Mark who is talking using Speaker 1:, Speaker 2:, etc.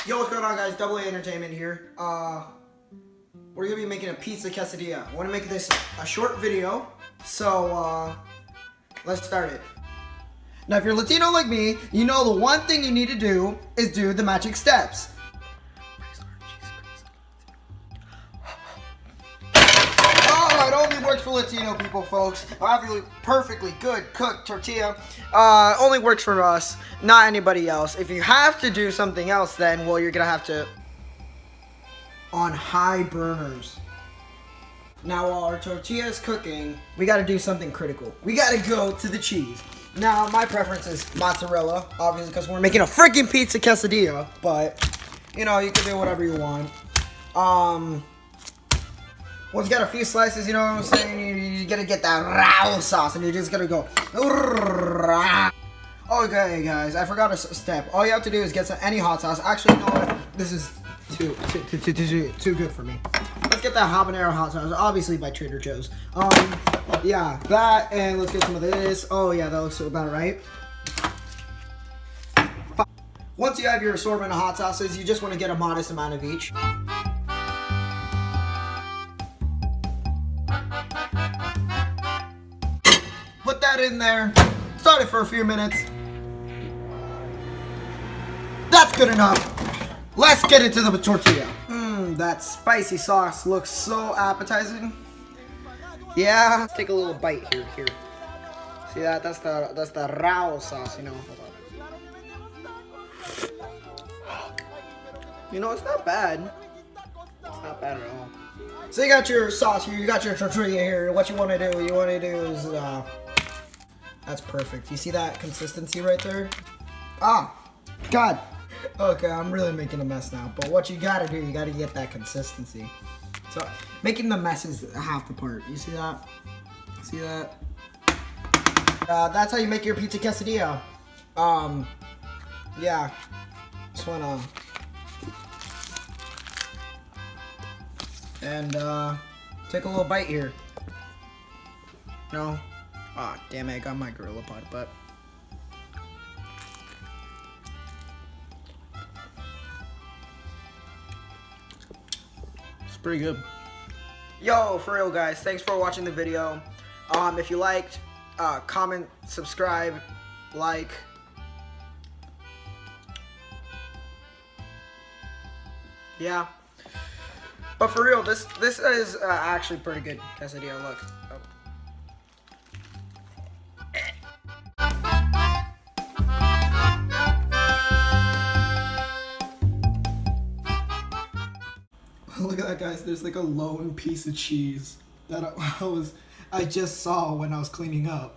Speaker 1: Yo, what's going on, guys? DoubleA Entertainment here. We're gonna be making a pizza quesadilla. I want to make this a short video, so let's start it. Now, if you're Latino like me, you know the one thing you need to do is do the magic steps. Oh, it only works for Latino people, folks. Obviously, perfectly good cooked tortilla. Only works for us, not anybody else. If you have to do something else, then, well, you're gonna have to on high burners. Now, while our tortilla is cooking, we gotta do something critical. We gotta go to the cheese. Now, my preference is mozzarella, obviously, because we're making a freaking pizza quesadilla. But, you know, you can do whatever you want. Once you got a few slices, you know what I'm saying? You gotta get that raw sauce, and you're just gonna go. Okay, guys, I forgot a step. All you have to do is get any hot sauce. Actually, you know what? This is too good for me. Let's get that habanero hot sauce, obviously by Trader Joe's. Yeah, that, and let's get some of this. Oh yeah, that looks about right. Once you have your assortment of hot sauces, you just want to get a modest amount of each. Put that in there. Start it for a few minutes. That's good enough. Let's get into the tortilla. That spicy sauce looks so appetizing. Yeah, let's take a little bite here. See that? That's the raw sauce, you know. Hold on. You know, it's not bad. It's not bad at all. So you got your sauce here, you got your tortilla here. What you want to do? Is that's perfect. You see that consistency right there? Ah, God. Okay, I'm really making a mess now. But what you gotta do, you gotta get that consistency. So making the mess is half the part. You see that? See that? That's how you make your pizza quesadilla. Yeah. Just wanna. And take a little bite here. No. Ah, oh, damn it! I got my Gorilla Pod, but. Pretty good. Yo, for real, guys, thanks for watching the video. If you liked, comment, subscribe, like. Yeah, but for real, this is actually pretty good quesadilla. Look. Oh. Look at that, guys. There's like a lone piece of cheese that I just saw when I was cleaning up.